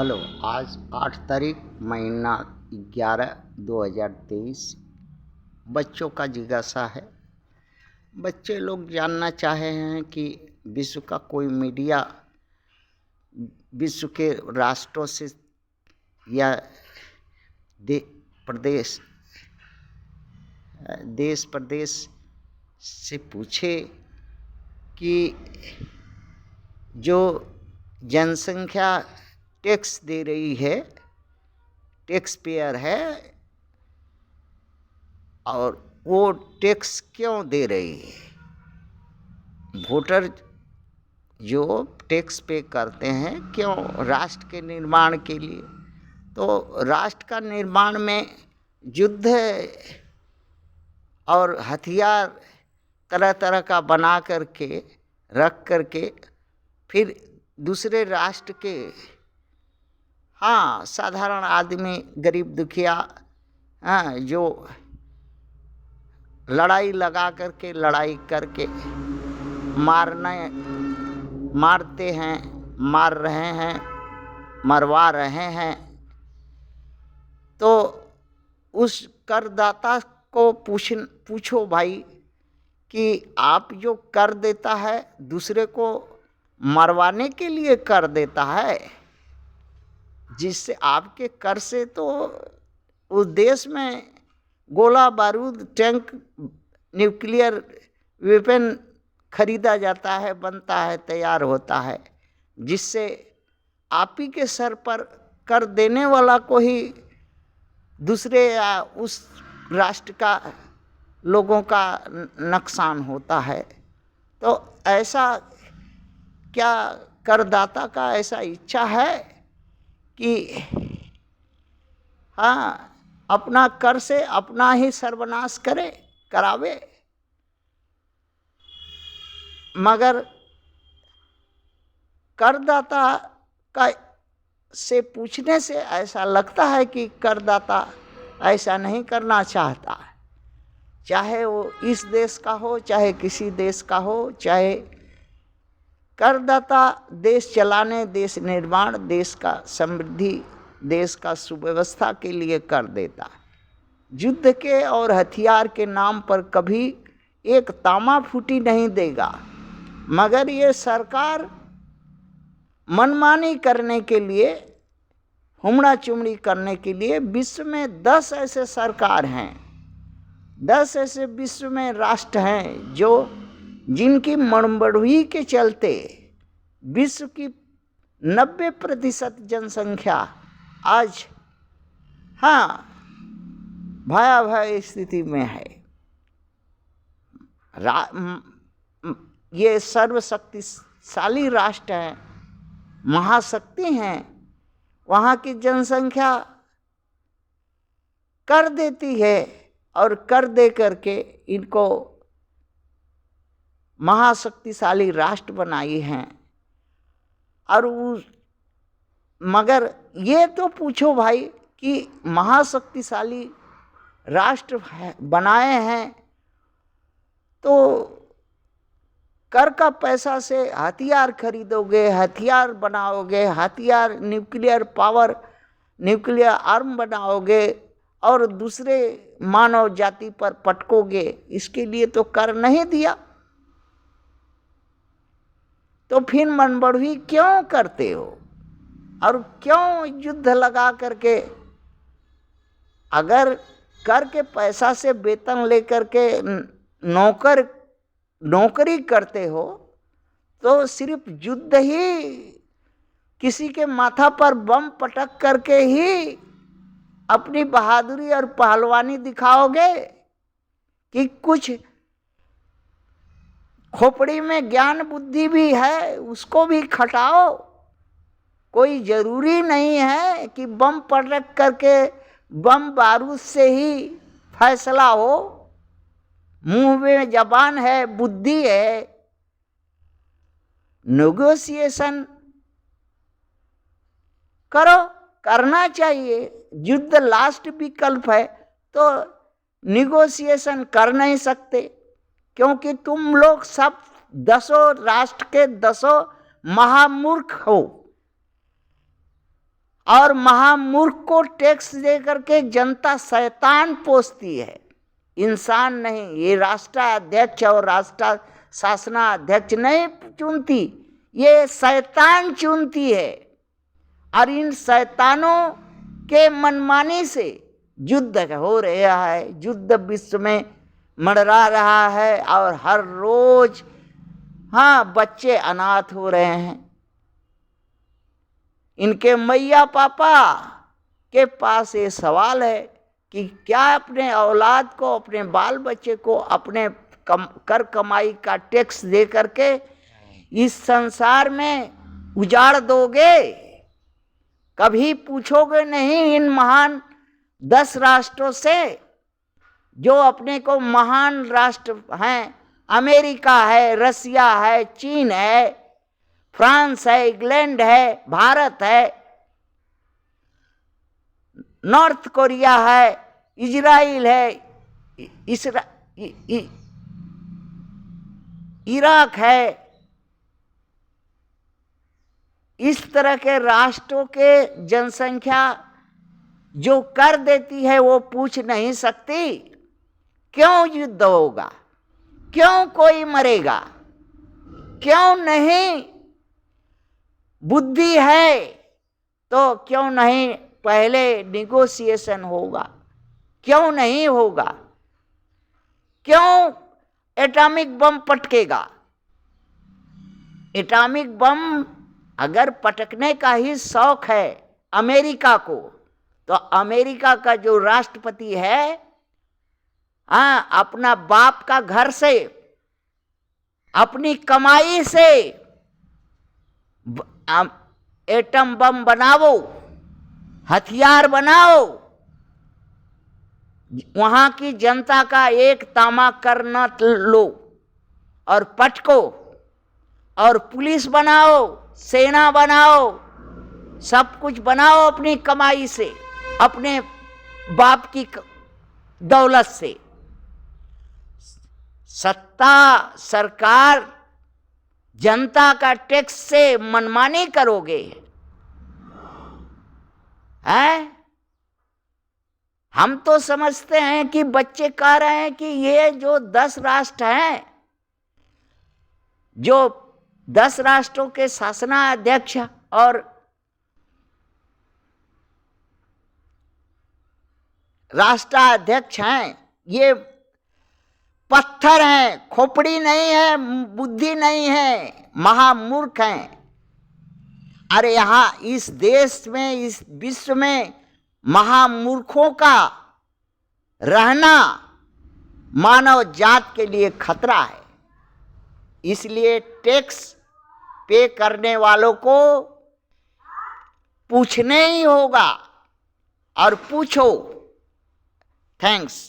Hello. आज 8 तारीख महीना 11 2023 बच्चों का जिज्ञासा है। बच्चे लोग जानना चाहे हैं कि विश्व का कोई मीडिया विश्व के राष्ट्रों से या प्रदेश देश प्रदेश से पूछे कि जो जनसंख्या टैक्स दे रही है, टैक्स पेयर है, और वो टैक्स क्यों दे रही है। वोटर जो टैक्स पे करते हैं क्यों? राष्ट्र के निर्माण के लिए। तो राष्ट्र का निर्माण में युद्ध और हथियार तरह तरह का बना करके रख करके फिर दूसरे राष्ट्र के साधारण आदमी, गरीब दुखिया, जो लड़ाई करके मारते हैं, मार रहे हैं, मरवा रहे हैं। तो उस करदाता को पूछो भाई कि आप जो कर देता है दूसरे को मरवाने के लिए कर देता है, जिससे आपके कर से तो उस देश में गोला बारूद, टैंक, न्यूक्लियर वेपन खरीदा जाता है, बनता है, तैयार होता है, जिससे आप ही के सर पर कर देने वाला को ही दूसरे या उस राष्ट्र का लोगों का नुकसान होता है। तो ऐसा क्या करदाता का ऐसा इच्छा है कि अपना कर से अपना ही सर्वनाश करावे? मगर करदाता का से पूछने से ऐसा लगता है कि करदाता ऐसा नहीं करना चाहता है। चाहे वो इस देश का हो, चाहे किसी देश का हो, चाहे करदाता देश चलाने, देश निर्माण, देश का समृद्धि, देश का सुव्यवस्था के लिए कर देता है। युद्ध के और हथियार के नाम पर कभी एक तामा फूटी नहीं देगा। मगर ये सरकार मनमानी करने के लिए, हुमड़ा चुमड़ी करने के लिए विश्व में 10 ऐसे सरकार हैं, 10 ऐसे विश्व में राष्ट्र हैं जिनकी मनबढ़ोई के चलते विश्व की 90% जनसंख्या आज भयावह स्थिति में है। ये सर्वशक्तिशाली राष्ट्र हैं, महाशक्ति हैं। वहाँ की जनसंख्या कर देती है और कर दे करके इनको महाशक्तिशाली राष्ट्र बनाई हैं। और मगर ये तो पूछो भाई कि महाशक्तिशाली राष्ट्र बनाए हैं तो कर का पैसा से हथियार खरीदोगे, हथियार बनाओगे, हथियार न्यूक्लियर पावर, न्यूक्लियर आर्म बनाओगे और दूसरे मानव जाति पर पटकोगे। इसके लिए तो कर नहीं दिया, तो फिर मनबढ़ोई क्यों करते हो और क्यों युद्ध लगा करके? अगर कर के पैसा से वेतन लेकर के नौकरी करते हो तो सिर्फ युद्ध ही, किसी के माथा पर बम पटक करके ही अपनी बहादुरी और पहलवानी दिखाओगे कि कुछ खोपड़ी में ज्ञान बुद्धि भी है उसको भी खटाओ? कोई जरूरी नहीं है कि बम पटक करके बम बारूद से ही फैसला हो। मुंह में जबान है, बुद्धि है, नेगोशिएशन करो, करना चाहिए। युद्ध लास्ट विकल्प है तो नेगोशिएशन कर नहीं सकते, क्योंकि तुम लोग सब 10 राष्ट्र के 10 महामूर्ख हो। और महामूर्ख को टैक्स दे करके जनता शैतान पोसती है, इंसान नहीं। ये राष्ट्राध्यक्ष और राष्ट्र शासनाध्यक्ष नहीं चुनती, ये शैतान चुनती है। और इन शैतानों के मनमानी से युद्ध हो रहा है, युद्ध विश्व में मंडरा रहा है और हर रोज बच्चे अनाथ हो रहे हैं। इनके मैया पापा के पास ये सवाल है कि क्या अपने औलाद को, अपने बाल बच्चे को अपने कर कमाई का टैक्स दे करके इस संसार में उजाड़ दोगे? कभी पूछोगे नहीं इन महान 10 राष्ट्रों से जो अपने को महान राष्ट्र हैं? अमेरिका है, रसिया है, चीन है, फ्रांस है, इंग्लैंड है, भारत है, नॉर्थ कोरिया है, इजराइल है, इराक है। इस तरह के राष्ट्रों के जनसंख्या जो कर देती है वो पूछ नहीं सकती क्यों युद्ध होगा, क्यों कोई मरेगा, क्यों नहीं? बुद्धि है तो क्यों नहीं पहले निगोशिएशन होगा, क्यों नहीं होगा? क्यों एटॉमिक बम पटकेगा? एटॉमिक बम अगर पटकने का ही शौक है अमेरिका को, तो अमेरिका का जो राष्ट्रपति है अपना बाप का घर से, अपनी कमाई से एटम बम बनाओ, हथियार बनाओ, वहां की जनता का एक तामा कर न लो और पटको, और पुलिस बनाओ, सेना बनाओ, सब कुछ बनाओ अपनी कमाई से, अपने बाप की दौलत से। सत्ता सरकार जनता का टैक्स से मनमानी करोगे? हैं? हम तो समझते हैं कि बच्चे कह रहे हैं कि ये जो 10 राष्ट्र हैं, जो 10 राष्ट्रों के शासनाध्यक्ष और राष्ट्राध्यक्ष हैं, ये पत्थर हैं, खोपड़ी नहीं है, बुद्धि नहीं है, महामूर्ख हैं। अरे यहाँ इस देश में, इस विश्व में महामूर्खों का रहना मानव जात के लिए खतरा है। इसलिए टैक्स पे करने वालों को पूछने ही होगा, और पूछो। थैंक्स।